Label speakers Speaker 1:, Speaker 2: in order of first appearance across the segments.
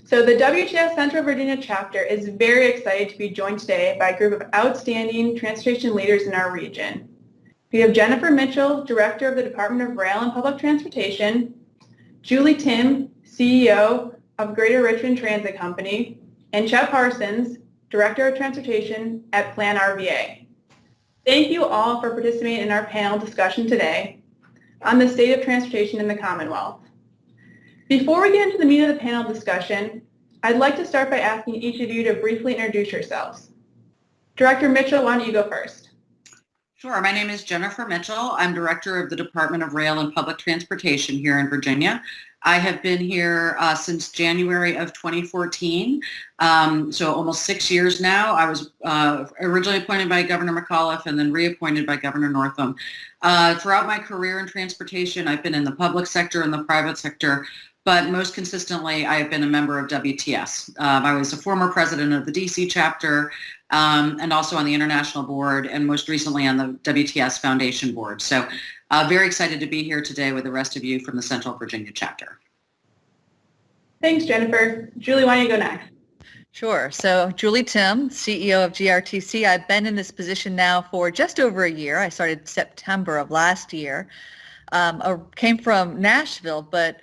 Speaker 1: So the WTS Central Virginia chapter is very excited to be joined today by a group of outstanding transportation leaders in our region. We have Jennifer Mitchell, Director of the Department of Rail and Public Transportation, Julie Tim, CEO of Greater Richmond Transit Company, and Chet Parsons, Director of Transportation at Plan RVA. Thank you all for participating in our panel discussion today on the state of transportation in the Commonwealth. Before we get into the meat of the panel discussion, I'd like to start by asking each of you to briefly introduce yourselves. Director Mitchell, why don't you go first?
Speaker 2: Sure. My name is Jennifer Mitchell. I'm Director of the Department of Rail and Public Transportation here in Virginia. I have been here since January of 2014, so almost 6 years now. I was originally appointed by Governor McAuliffe and then reappointed by Governor Northam. Throughout my career in transportation, I've been in the public sector and the private sector, but most consistently, I have been a member of WTS. I was a former president of the DC chapter and also on the international board and most recently on the WTS Foundation board. So very excited to be here today with the rest of you from the Central Virginia chapter.
Speaker 1: Thanks, Jennifer. Julie, why don't you go next?
Speaker 3: Sure. So Julie Tim, CEO of GRTC. I've been in this position now for just over a year. I started September of last year. I came from Nashville, but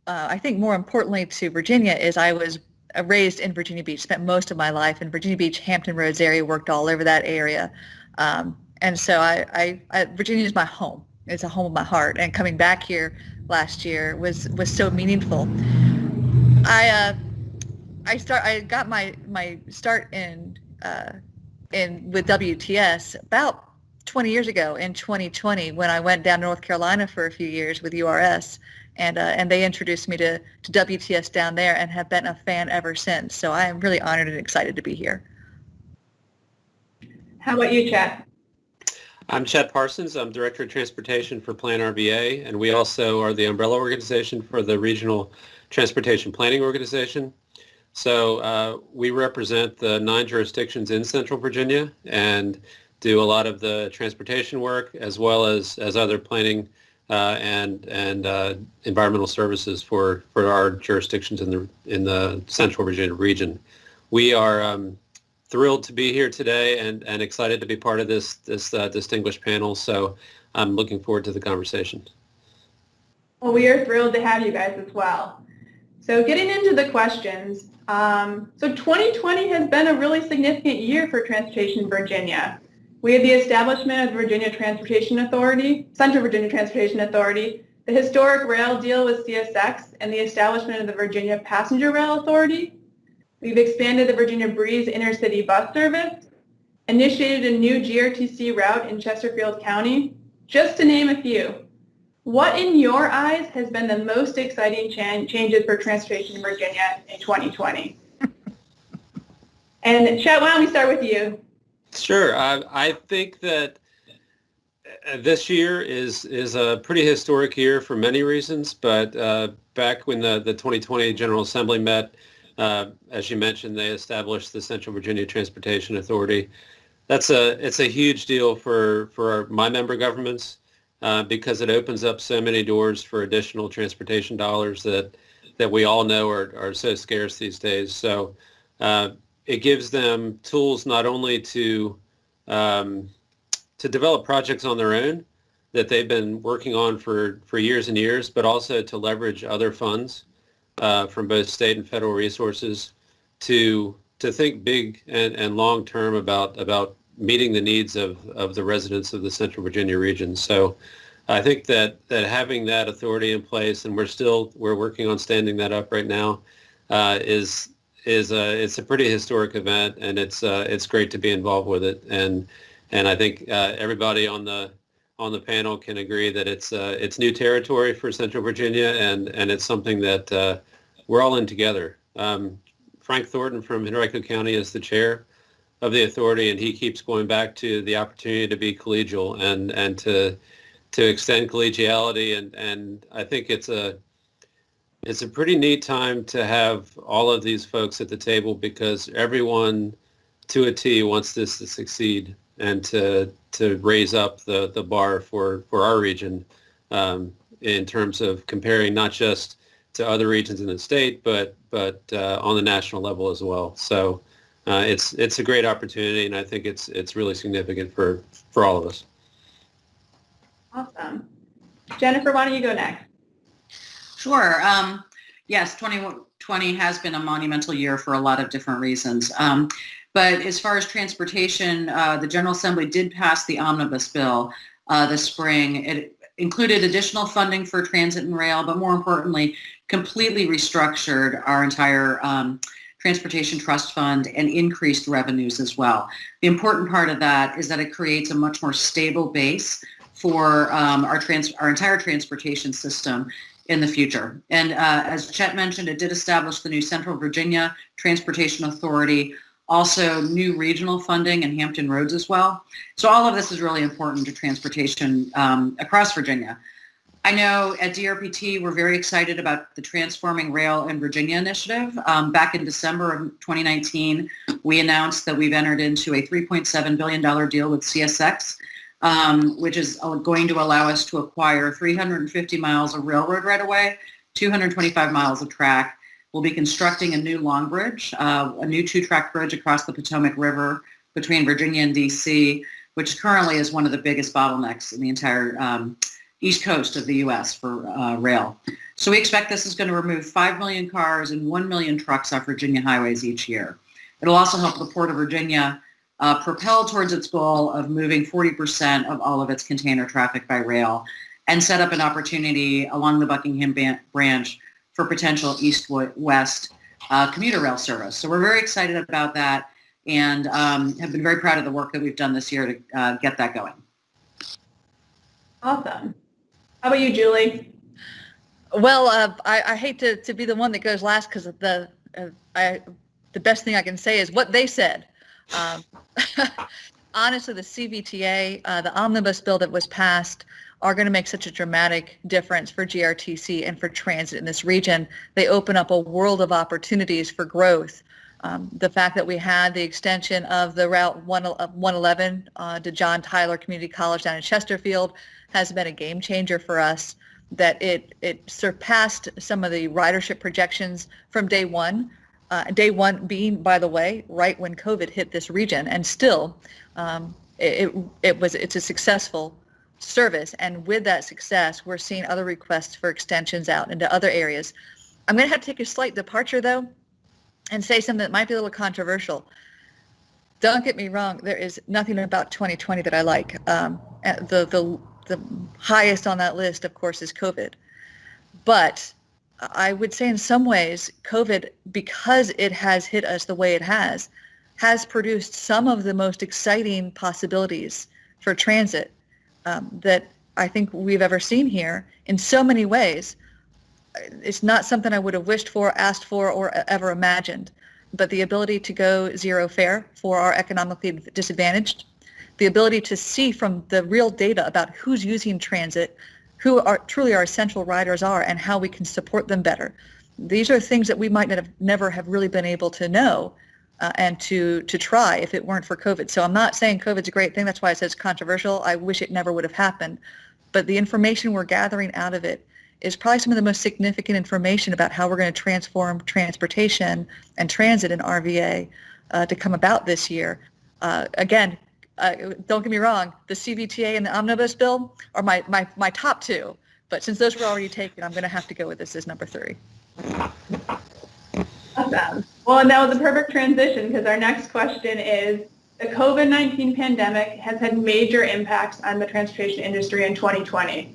Speaker 3: I think more importantly to Virginia is I was raised in Virginia Beach, spent most of my life in Virginia Beach, Hampton Roads area, worked all over that area. And so Virginia is my home. It's a home of my heart. And coming back here last year was so meaningful. I got my start in with WTS about 20 years ago in 2020 when I went down to North Carolina for a few years with URS. And they introduced me to WTS down there and have been a fan ever since. So I am really honored and excited to be here.
Speaker 1: How about you, Chet?
Speaker 4: I'm Chet Parsons. I'm Director of Transportation for Plan RVA, and we also are the umbrella organization for the Regional Transportation Planning Organization. So we represent the 9 jurisdictions in Central Virginia and do a lot of the transportation work as well as other planning and environmental services for our jurisdictions in the Central Virginia region. We are thrilled to be here today and excited to be part of this distinguished panel. So I'm looking forward to the conversation.
Speaker 1: Well, we are thrilled to have you guys as well. So getting into the questions, so 2020 has been a really significant year for transportation in Virginia. We had the establishment of the Virginia Transportation Authority, Central Virginia Transportation Authority, the historic rail deal with CSX, and the establishment of the Virginia Passenger Rail Authority. We've expanded the Virginia Breeze intercity bus service, initiated a new GRTC route in Chesterfield County, just to name a few. What, in your eyes, has been the most exciting changes for transportation in Virginia in 2020? And Chet, why don't we start with you?
Speaker 4: Sure. I think that this year is a pretty historic year for many reasons, but back when the 2020 General Assembly met, as you mentioned, they established the Central Virginia Transportation Authority. It's a huge deal for my member governments because it opens up so many doors for additional transportation dollars that we all know are so scarce these days. So it gives them tools not only to develop projects on their own that they've been working on for years and years, but also to leverage other funds from both state and federal resources to think big and long term about meeting the needs of the residents of the Central Virginia region. So I think that having that authority in place, and we're working on standing that up right now, it's a pretty historic event, and it's great to be involved with it. And I think everybody on the panel can agree that it's new territory for Central Virginia, and it's something that we're all in together. Frank Thornton from Henrico County is the chair of the authority, and he keeps going back to the opportunity to be collegial and to extend collegiality, and I think it's a pretty neat time to have all of these folks at the table because everyone to a T wants this to succeed and to raise up the bar for our region in terms of comparing not just to other regions in the state, but on the national level as well. So it's a great opportunity, and I think it's really significant for all of us.
Speaker 1: Awesome. Jennifer, why don't you go next?
Speaker 2: Sure. Yes, 2020 has been a monumental year for a lot of different reasons. But as far as transportation, the General Assembly did pass the omnibus bill this spring. It included additional funding for transit and rail, but more importantly, completely restructured our entire transportation trust fund and increased revenues as well. The important part of that is that it creates a much more stable base for our entire transportation system in the future. And as Chet mentioned, it did establish the new Central Virginia Transportation Authority, also new regional funding in Hampton Roads as well. So all of this is really important to transportation across Virginia. I know at DRPT, we're very excited about the Transforming Rail in Virginia initiative. Back in December of 2019, we announced that we've entered into a $3.7 billion deal with CSX, which is going to allow us to acquire 350 miles of railroad right-of-way, 225 miles of track. We'll be constructing a new long bridge, a new two-track bridge across the Potomac River between Virginia and D.C., which currently is one of the biggest bottlenecks in the entire east coast of the U.S. for rail. So we expect this is going to remove 5 million cars and 1 million trucks off Virginia highways each year. It'll also help the Port of Virginia propel towards its goal of moving 40% of all of its container traffic by rail and set up an opportunity along the Buckingham Branch for potential east-west commuter rail service. So we're very excited about that and have been very proud of the work that we've done this year to get that going.
Speaker 1: Awesome. How about you, Julie?
Speaker 3: Well, I hate to be the one that goes last because the best thing I can say is what they said. Honestly, the CVTA, the omnibus bill that was passed, are going to make such a dramatic difference for GRTC and for transit in this region. They open up a world of opportunities for growth. The fact that we had the extension of the Route 111 to John Tyler Community College down in Chesterfield has been a game changer for us, that it surpassed some of the ridership projections from day one. Day one being, by the way, right when COVID hit this region, and still it's a successful service. And with that success, we're seeing other requests for extensions out into other areas. I'm going to have to take a slight departure, though, and say something that might be a little controversial. Don't get me wrong, there is nothing about 2020 that I like. The highest on that list, of course, is COVID. But I would say in some ways, COVID, because it has hit us the way it has produced some of the most exciting possibilities for transit that I think we've ever seen here in so many ways. It's not something I would have wished for, asked for, or ever imagined, but the ability to go zero fare for our economically disadvantaged, the ability to see from the real data about who's using transit, who are truly our essential riders are, and how we can support them better. These are things that we might never have really been able to know and to try if it weren't for COVID. So I'm not saying COVID's a great thing. That's why I said it's controversial. I wish it never would have happened. But the information we're gathering out of it is probably some of the most significant information about how we're going to transform transportation and transit in RVA to come about this year. Again, don't get me wrong, the CVTA and the omnibus bill are my top two. But since those were already taken, I'm going to have to go with this as number 3.
Speaker 1: Awesome. Well, and that was a perfect transition because our next question is, the COVID-19 pandemic has had major impacts on the transportation industry in 2020.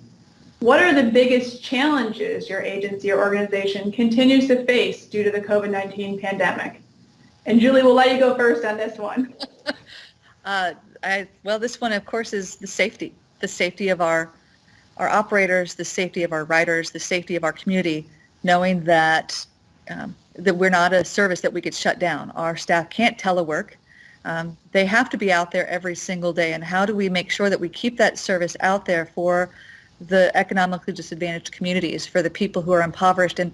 Speaker 1: What are the biggest challenges your agency or organization continues to face due to the COVID-19 pandemic? And Julie, we'll let you go first on this one.
Speaker 3: Well, this one, of course, is the safety of our operators, the safety of our riders, the safety of our community, knowing that that we're not a service that we could shut down. Our staff can't telework. They have to be out there every single day. And how do we make sure that we keep that service out there for the economically disadvantaged communities, for the people who are impoverished, and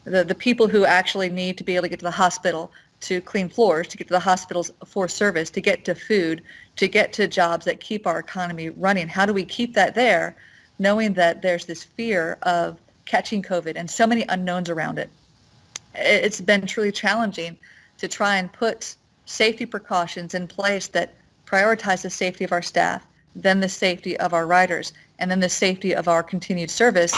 Speaker 3: the people who actually need to be able to get to the hospital, to clean floors, to get to the hospitals for service, to get to food, to get to jobs that keep our economy running? How do we keep that there, knowing that there's this fear of catching COVID and so many unknowns around it. It's been truly challenging to try and put safety precautions in place that prioritize the safety of our staff, then the safety of our riders, and then the safety of our continued service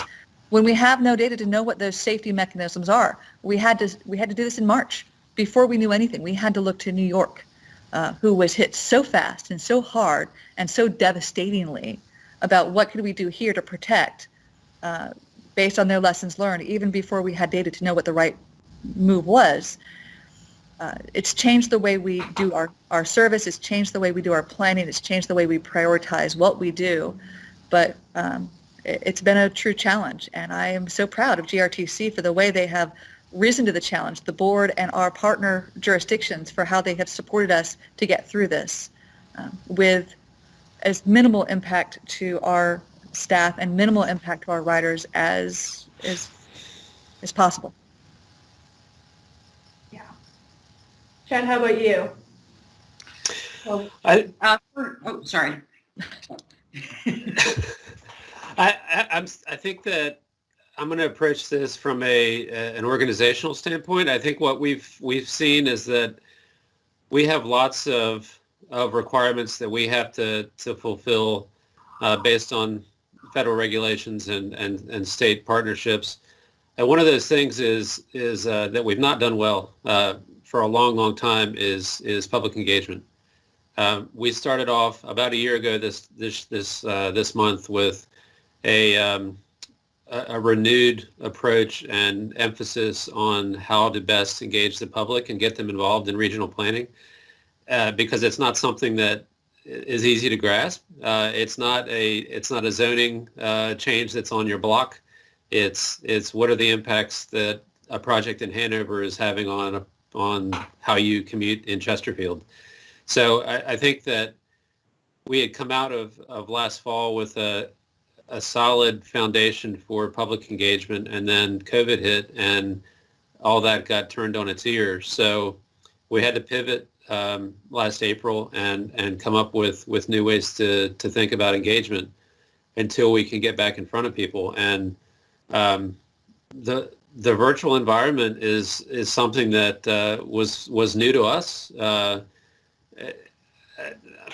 Speaker 3: when we have no data to know what those safety mechanisms are. We had to do this in March. Before we knew anything, we had to look to New York, who was hit so fast and so hard and so devastatingly about what could we do here to protect based on their lessons learned, even before we had data to know what the right move was. It's changed the way we do our service. It's changed the way we do our planning. It's changed the way we prioritize what we do. But it's been a true challenge. And I am so proud of GRTC for the way they have risen to the challenge, the board and our partner jurisdictions for how they have supported us to get through this with as minimal impact to our staff and minimal impact to our riders as possible.
Speaker 1: Yeah. Chad, how about you?
Speaker 2: Sorry.
Speaker 4: I think that I'm going to approach this from an organizational standpoint. I think what we've seen is that we have lots of requirements that we have to fulfill based on federal regulations and state partnerships. And one of those things is that we've not done well for a long time is public engagement. We started off about a year ago this month with a renewed approach and emphasis on how to best engage the public and get them involved in regional planning, because it's not something that is easy to grasp. It's not a zoning change that's on your block. It's what are the impacts that a project in Hanover is having on how you commute in Chesterfield. So I think that we had come out of last fall with a solid foundation for public engagement, and then COVID hit and all that got turned on its ear. So we had to pivot last April and come up with new ways to think about engagement until we can get back in front of people. And the virtual environment is something that was new to us.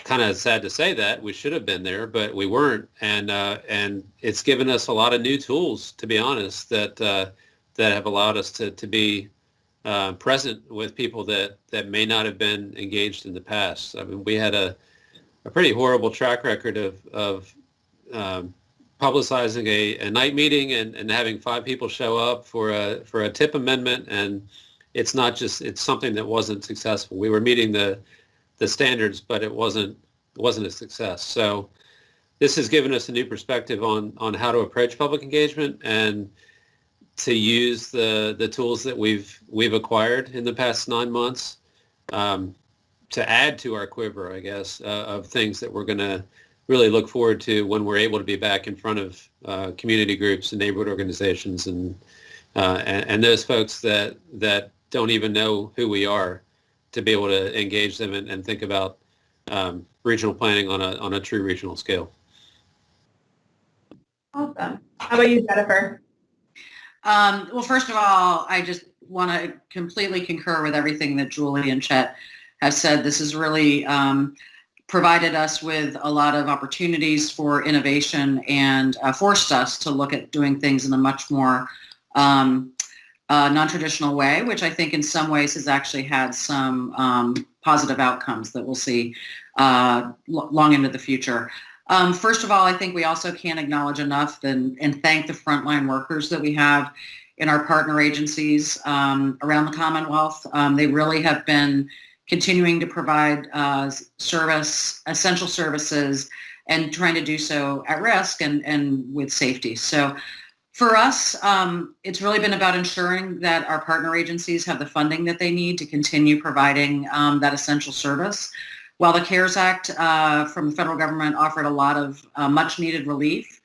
Speaker 4: Kind of sad to say that we should have been there, but we weren't, and it's given us a lot of new tools, to be honest, that have allowed us to be present with people that may not have been engaged in the past. I mean, we had a pretty horrible track record of publicizing a night meeting and having 5 people show up for a tip amendment, and it's something that wasn't successful. We were meeting the standards, but it wasn't a success. So this has given us a new perspective on how to approach public engagement and to use the tools that we've acquired in the past 9 months to add to our quiver, I guess, of things that we're going to really look forward to when we're able to be back in front of community groups and neighborhood organizations and those folks that don't even know who we are, to be able to engage them and think about regional planning on a true regional scale.
Speaker 1: Awesome. How about you, Jennifer?
Speaker 2: Well, first of all, I just want to completely concur with everything that Julie and Chet have said. This has really provided us with a lot of opportunities for innovation and forced us to look at doing things in a much more non-traditional way, which I think in some ways has actually had some positive outcomes that we'll see long into the future. First of all, I think we also can't acknowledge enough and thank the frontline workers that we have in our partner agencies around the Commonwealth. They really have been continuing to provide essential services, and trying to do so at risk and with safety. So for us, it's really been about ensuring that our partner agencies have the funding that they need to continue providing that essential service. While the CARES Act from the federal government offered a lot of much needed relief,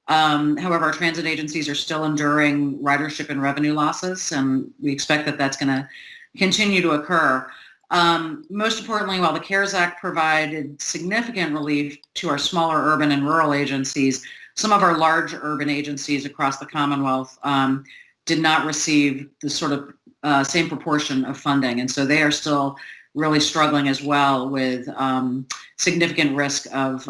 Speaker 2: however, our transit agencies are still enduring ridership and revenue losses, and we expect that that's going to continue to occur. Most importantly, while the CARES Act provided significant relief to our smaller urban and rural agencies, some of our large urban agencies across the Commonwealth did not receive the sort of same proportion of funding. And so they are still really struggling as well with significant risk of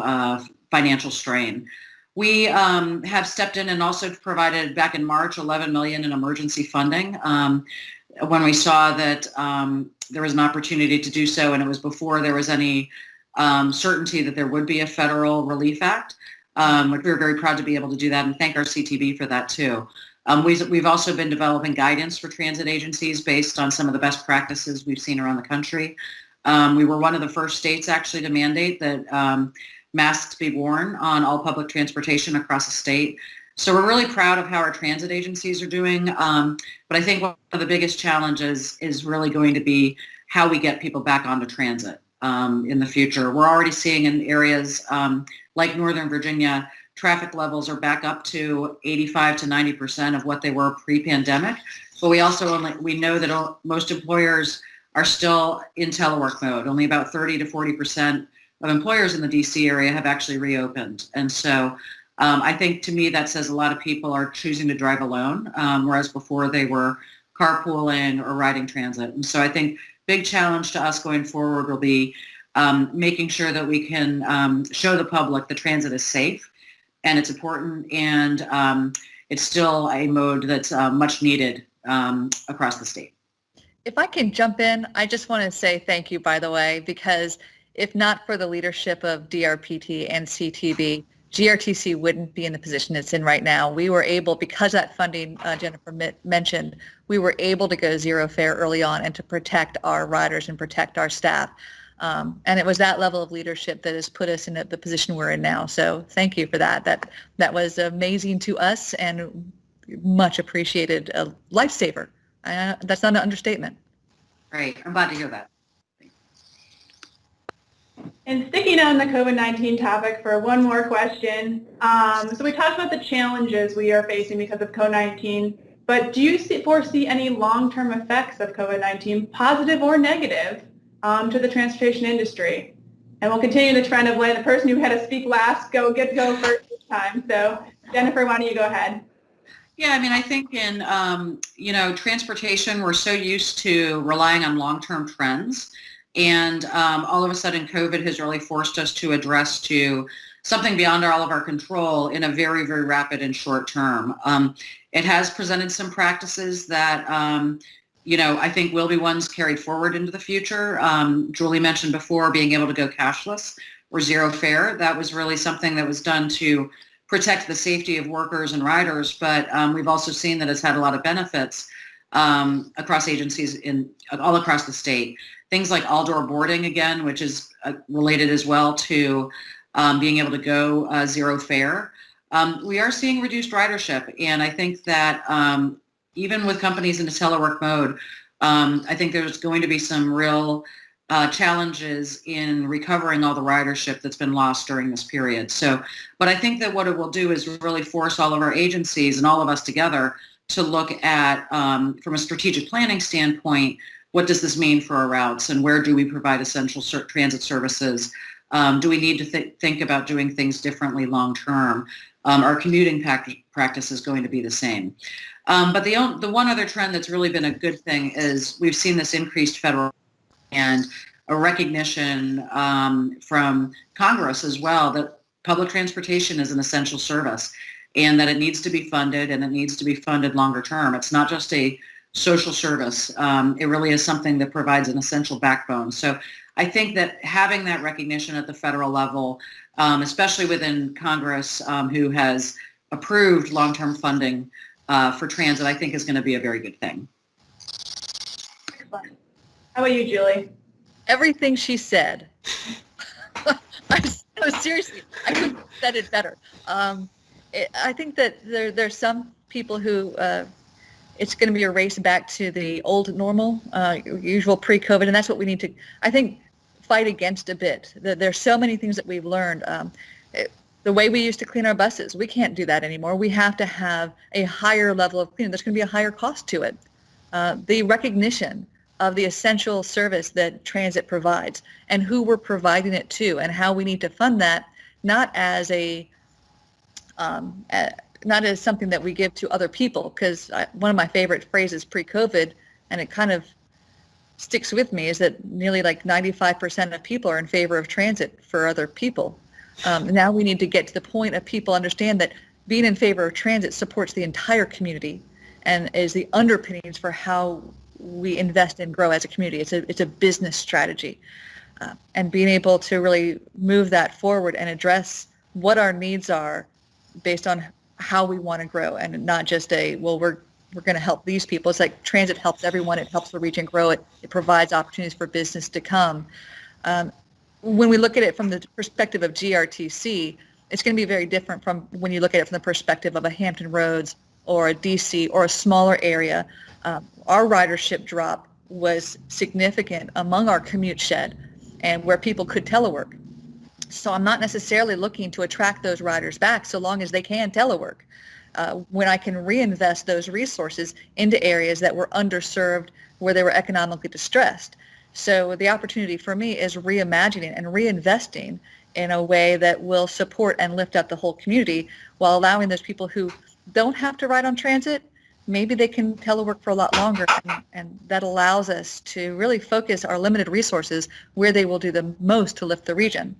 Speaker 2: financial strain. We have stepped in and also provided back in March $11 million in emergency funding when we saw that there was an opportunity to do so, and it was before there was any certainty that there would be a federal relief act. We were very proud to be able to do that, and thank our CTB for that too. We've also been developing guidance for transit agencies based on some of the best practices we've seen around the country. We were one of the first states actually to mandate that masks be worn on all public transportation across the state. So we're really proud of how our transit agencies are doing. But I think one of the biggest challenges is really going to be how we get people back onto transit in the future. We're already seeing in areas like Northern Virginia, traffic levels are back up to 85 to 90% of what they were pre-pandemic. But we also we know that most employers are still in telework mode. Only about 30 to 40% of employers in the DC area have actually reopened. And so I think to me that says a lot of people are choosing to drive alone, whereas before they were carpooling or riding transit. And so I think big challenge to us going forward will be making sure that we can show the public the transit is safe and it's important, and it's still a mode that's much needed across the state.
Speaker 3: If I can jump in, I just want to say thank you, by the way, because if not for the leadership of DRPT and CTB, GRTC wouldn't be in the position it's in right now. We were able, because that funding Jennifer mentioned, we were able to go zero fare early on and to protect our riders and protect our staff. And it was that level of leadership that has put us in the position we're in now. So thank you for that. That was amazing to us and much appreciated, a lifesaver. That's not an understatement.
Speaker 2: Great. I'm glad to hear that.
Speaker 1: And sticking on the COVID-19 topic for one more question. So we talked about the challenges we are facing because of COVID-19, but do you foresee any long-term effects of COVID-19, positive or negative, to the transportation industry? And we'll continue the trend of letting the person who had to speak last go first this time. So Jennifer, why don't you go ahead?
Speaker 2: Yeah, I mean, I think in, transportation, we're so used to relying on long-term trends. And all of a sudden, COVID has really forced us to address to something beyond all of our control in a very, very rapid and short term. It has presented some practices that, I think will be ones carried forward into the future. Julie mentioned before being able to go cashless or zero fare. That was really something that was done to protect the safety of workers and riders. But we've also seen that it's had a lot of benefits across agencies all across the state. Things like all-door boarding, again, which is related as well to being able to go zero fare. We are seeing reduced ridership, and I think that even with companies in a telework mode, I think there's going to be some real challenges in recovering all the ridership that's been lost during this period. So, but I think that what it will do is really force all of our agencies and all of us together to look at, from a strategic planning standpoint, what does this mean for our routes and where do we provide essential transit services? Do we need to think about doing things differently long term? Our commuting practice is going to be the same. But the one other trend that's really been a good thing is we've seen this increased federal and a recognition from Congress as well that public transportation is an essential service and that it needs to be funded, and it needs to be funded longer term. It's not just a social service. It really is something that provides an essential backbone. So I think that having that recognition at the federal level, especially within Congress, who has approved long-term funding for transit, I think is going to be a very good thing.
Speaker 1: Excellent. How about you, Julie?
Speaker 3: Everything she said. Seriously, I couldn't have said it better. I think that there's some people who it's going to be a race back to the old normal, usual pre-COVID, and that's what we need to, I think, fight against a bit. There's so many things that we've learned. The way we used to clean our buses, we can't do that anymore. We have to have a higher level of cleaning. There's going to be a higher cost to it. The recognition of the essential service that transit provides and who we're providing it to and how we need to fund that, not as a not as something that we give to other people, because one of my favorite phrases pre-COVID, and it kind of sticks with me, is that nearly like 95% of people are in favor of transit for other people. Now we need to get to the point of people understand that being in favor of transit supports the entire community and is the underpinnings for how we invest and grow as a community. It's a business strategy. And being able to really move that forward and address what our needs are based on how we want to grow, and not just we're going to help these people. It's like transit helps everyone. It helps the region grow. It provides opportunities for business to come. When we look at it from the perspective of GRTC, it's going to be very different from when you look at it from the perspective of a Hampton Roads or a DC or a smaller area. Our ridership drop was significant among our commute shed and where people could telework. So I'm not necessarily looking to attract those riders back so long as they can telework. When I can reinvest those resources into areas that were underserved, where they were economically distressed. So the opportunity for me is reimagining and reinvesting in a way that will support and lift up the whole community, while allowing those people who don't have to ride on transit, maybe they can telework for a lot longer, and that allows us to really focus our limited resources where they will do the most to lift the region.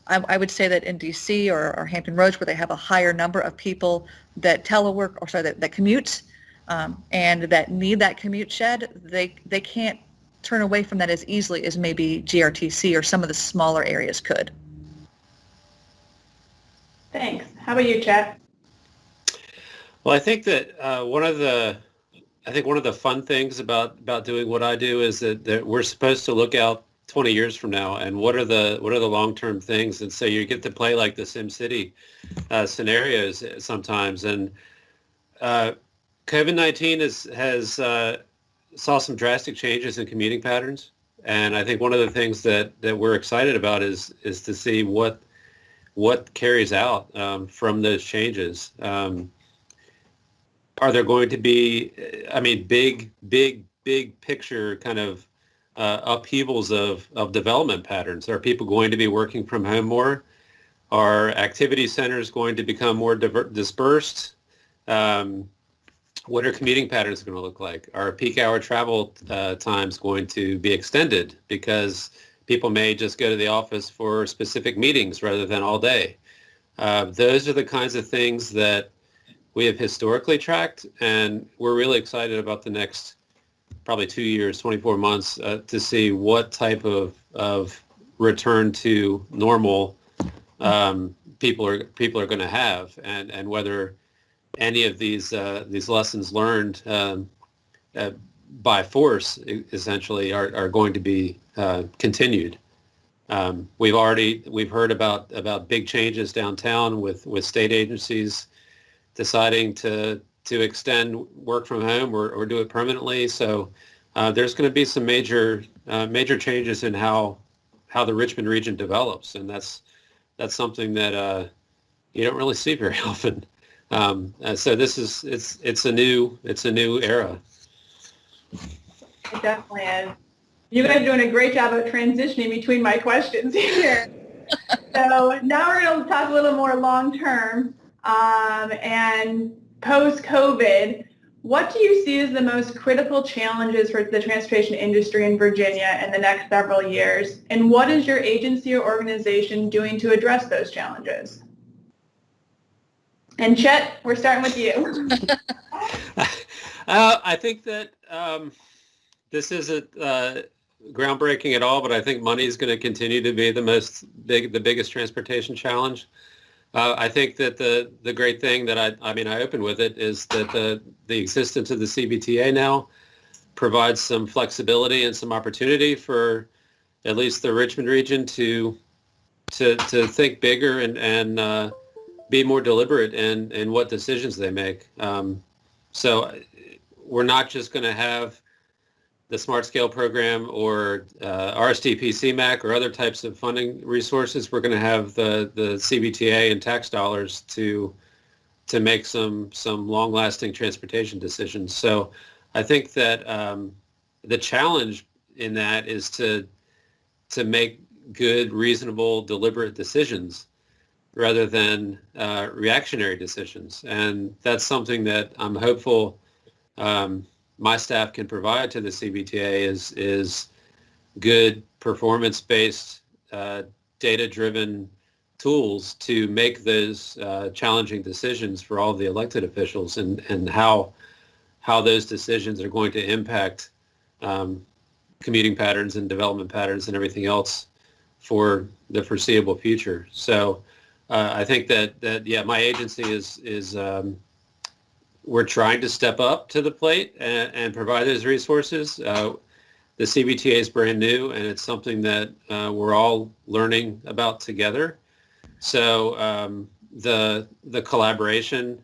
Speaker 3: I would say that in DC or Hampton Roads, where they have a higher number of people that telework, or sorry, that commute, and that need that commute shed, they can't turn away from that as easily as maybe GRTC or some of the smaller areas could.
Speaker 1: Thanks. How about you, Chet?
Speaker 4: Well, I think that one of the fun things about doing what I do is that we're supposed to look out 20 years from now, and what are the long-term things, and so you get to play like the SimCity scenarios sometimes. And COVID-19 has saw some drastic changes in commuting patterns, and I think one of the things that we're excited about is to see what carries out from those changes. Are there going to be, big picture kind of upheavals of development patterns? Are people going to be working from home more? Are activity centers going to become more dispersed? What are commuting patterns going to look like? Are peak hour travel times going to be extended because people may just go to the office for specific meetings rather than all day? Those are the kinds of things that we have historically tracked, and we're really excited about the next probably 2 years, 24 months, to see what type of return to normal people are going to have, and whether any of these lessons learned by force essentially are going to be continued. We've heard about big changes downtown with state agencies deciding to extend work from home or do it permanently. So there's going to be some major changes in how the Richmond region develops, and that's something that you don't really see very often. So it's a new era.
Speaker 1: It definitely is. You guys are doing a great job of transitioning between my questions here. So now we're going to talk a little more long term and post-COVID. What do you see as the most critical challenges for the transportation industry in Virginia in the next several years? And what is your agency or organization doing to address those challenges? And Chet, we're starting with you.
Speaker 4: I think that this isn't groundbreaking at all, but I think money is going to continue to be the biggest transportation challenge. I think that the great thing that I open with it is that the existence of the CBTA now provides some flexibility and some opportunity for at least the Richmond region to think bigger and be more deliberate in what decisions they make. So we're not just going to have the Smart Scale program or RSTP CMAC or other types of funding resources. We're going to have the CBTA and tax dollars to make some long-lasting transportation decisions. So I think that the challenge in that is to make good, reasonable, deliberate decisions rather than reactionary decisions. And that's something that I'm hopeful my staff can provide to the CVTA is good performance-based, data-driven tools to make those challenging decisions for all of the elected officials, and how those decisions are going to impact commuting patterns and development patterns and everything else for the foreseeable future. So I think that my agency is we're trying to step up to the plate and provide those resources. The CVTA is brand new, and it's something that we're all learning about together. So the collaboration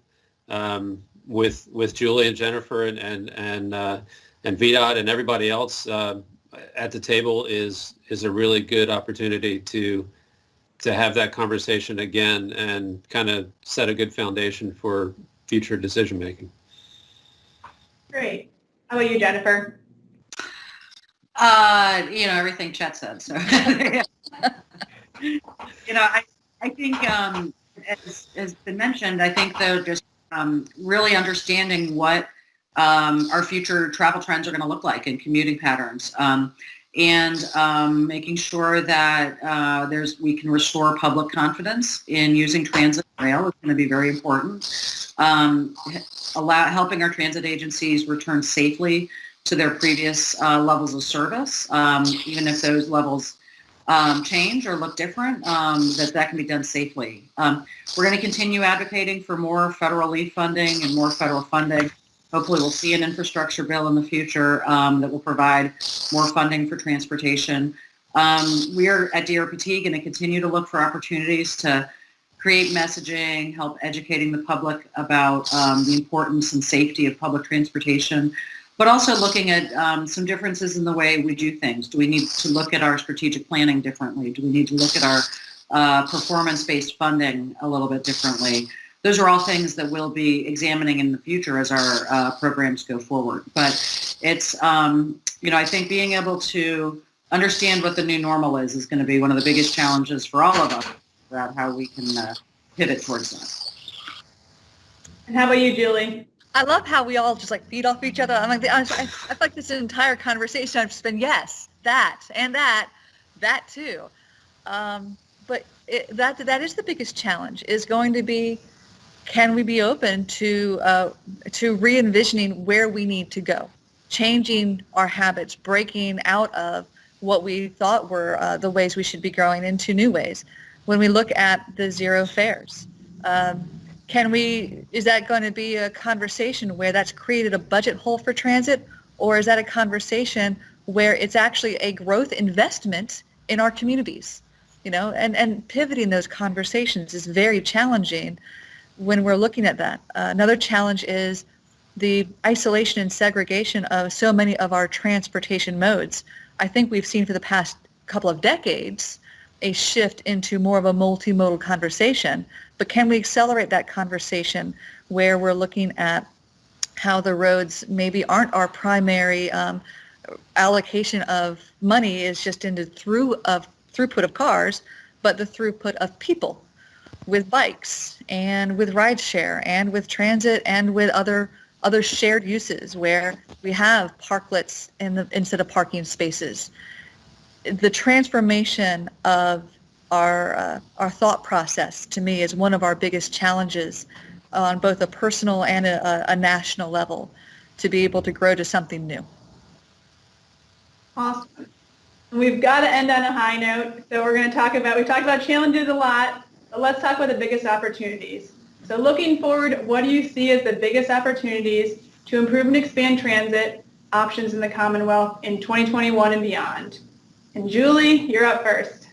Speaker 4: with Julie and Jennifer and VDOT and everybody else at the table is a really good opportunity to have that conversation again and kind of set a good foundation for future decision making.
Speaker 1: Great. How about you, Jennifer?
Speaker 2: Everything Chet said. So, I think, as been mentioned, I think though, just really understanding what our future travel trends are going to look like and commuting patterns, and making sure that we can restore public confidence in using transit and rail is going to be very important. Helping our transit agencies return safely to their previous levels of service, even if those levels change or look different, that can be done safely. We're going to continue advocating for more federal LEAF funding and more federal funding. Hopefully we'll see an infrastructure bill in the future that will provide more funding for transportation. We are at DRPT going to continue to look for opportunities to create messaging, help educating the public about the importance and safety of public transportation, but also looking at some differences in the way we do things. Do we need to look at our strategic planning differently? Do we need to look at our performance-based funding a little bit differently? Those are all things that we'll be examining in the future as our programs go forward. But it's, I think being able to understand what the new normal is going to be one of the biggest challenges for all of us about how we can pivot towards that.
Speaker 1: And how about you, Julie?
Speaker 3: I love how we all just feed off each other. I feel like this entire conversation I've just been yes, that and that too. But that is the biggest challenge, is going to be, can we be open to re-envisioning where we need to go, changing our habits, breaking out of what we thought were the ways we should be growing into new ways. When we look at the zero fares, is that going to be a conversation where that's created a budget hole for transit, or is that a conversation where it's actually a growth investment in our communities? And pivoting those conversations is very challenging when we're looking at that. Another challenge is the isolation and segregation of so many of our transportation modes. I think we've seen for the past couple of decades a shift into more of a multimodal conversation, but can we accelerate that conversation where we're looking at how the roads maybe aren't our primary allocation of money is just into throughput of cars, but the throughput of people with bikes and with rideshare and with transit and with other shared uses where we have parklets instead of parking spaces. The transformation of our thought process, to me, is one of our biggest challenges on both a personal and a national level, to be able to grow to something new.
Speaker 1: Awesome. We've got to end on a high note, so we talked about challenges a lot, but let's talk about the biggest opportunities. So looking forward, what do you see as the biggest opportunities to improve and expand transit options in the Commonwealth in 2021 and beyond? And Julie, you're up first.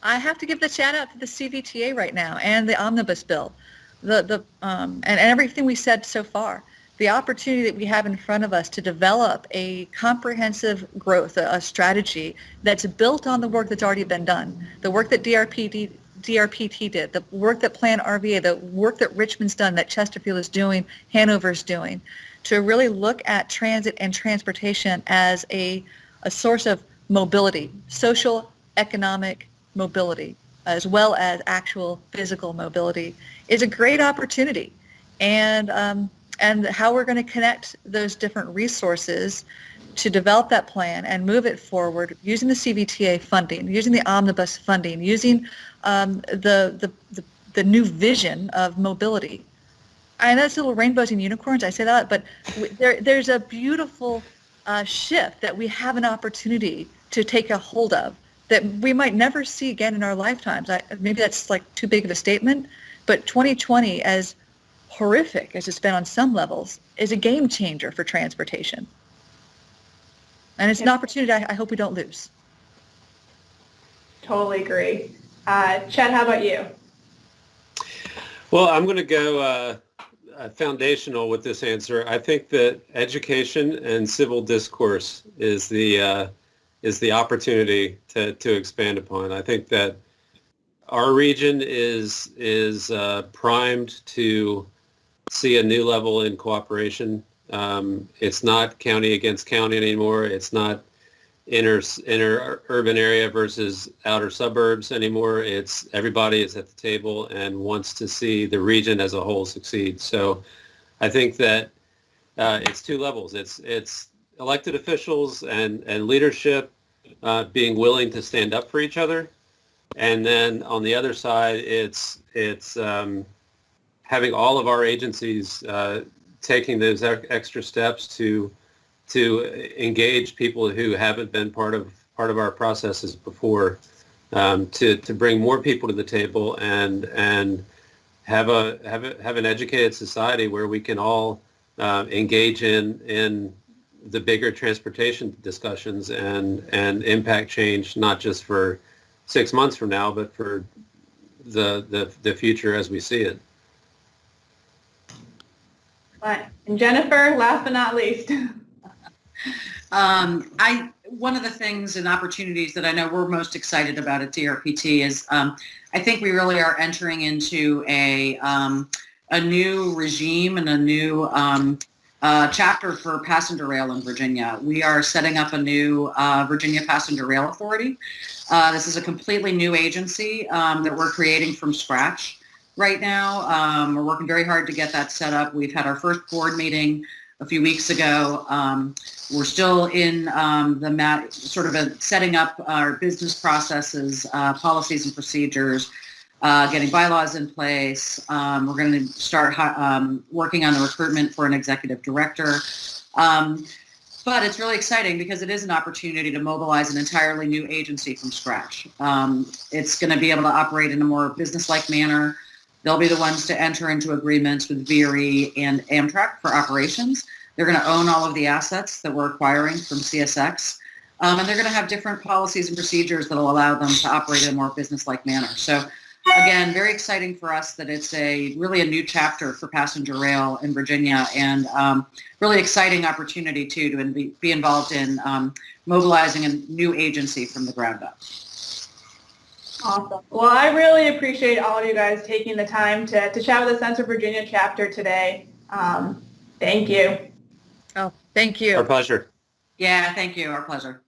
Speaker 3: I have to give the shout out to the CVTA right now and the omnibus bill, and everything we said so far. The opportunity that we have in front of us to develop a comprehensive growth, a strategy that's built on the work that's already been done, the work that DRPT did, the work that Plan RVA, the work that Richmond's done, that Chesterfield is doing, Hanover's doing, to really look at transit and transportation as a source of mobility, social, economic mobility, as well as actual physical mobility, is a great opportunity. And how we're going to connect those different resources to develop that plan and move it forward using the CVTA funding, using the omnibus funding, using the new vision of mobility. I know it's little rainbows and unicorns, I say that, but there's a beautiful shift that we have an opportunity to take a hold of that we might never see again in our lifetimes. Maybe that's like too big of a statement, but 2020, as horrific as it's been on some levels, is a game changer for transportation. And it's an opportunity I hope we don't lose.
Speaker 1: Totally agree. Chet, how about you?
Speaker 4: Well, I'm going to go foundational with this answer. I think that education and civil discourse is the opportunity to expand upon. I think that our region is primed to see a new level in cooperation. It's not county against county anymore. It's not inner urban area versus outer suburbs anymore. It's everybody is at the table and wants to see the region as a whole succeed. So I think that it's two levels. It's elected officials and leadership being willing to stand up for each other. And then on the other side, it's having all of our agencies taking those extra steps to engage people who haven't been part of our processes before, to bring more people to the table and have an educated society where we can all engage in the bigger transportation discussions and impact change, not just for 6 months from now, but for the future as we see it.
Speaker 1: Right. And Jennifer, last but not least.
Speaker 2: One of the things and opportunities that I know we're most excited about at DRPT is I think we really are entering into a new regime and a new chapter for passenger rail in Virginia. We are setting up a new Virginia Passenger Rail Authority. This is a completely new agency that we're creating from scratch right now. We're working very hard to get that set up. We've had our first board meeting a few weeks ago. We're still in setting up our business processes, policies and procedures, getting bylaws in place. We're going to start working on the recruitment for an executive director. But it's really exciting because it is an opportunity to mobilize an entirely new agency from scratch. It's going to be able to operate in a more business-like manner. They'll be the ones to enter into agreements with VRE and Amtrak for operations. They're going to own all of the assets that we're acquiring from CSX. And they're going to have different policies and procedures that will allow them to operate in a more business-like manner. So again, very exciting for us that it's really a new chapter for passenger rail in Virginia, and really exciting opportunity too to be involved in mobilizing a new agency from the ground up.
Speaker 1: Awesome. Well, I really appreciate all of you guys taking the time to chat with the Sense of Virginia chapter today. Thank you.
Speaker 3: Oh, thank you.
Speaker 4: Our pleasure.
Speaker 2: Yeah, thank you. Our pleasure.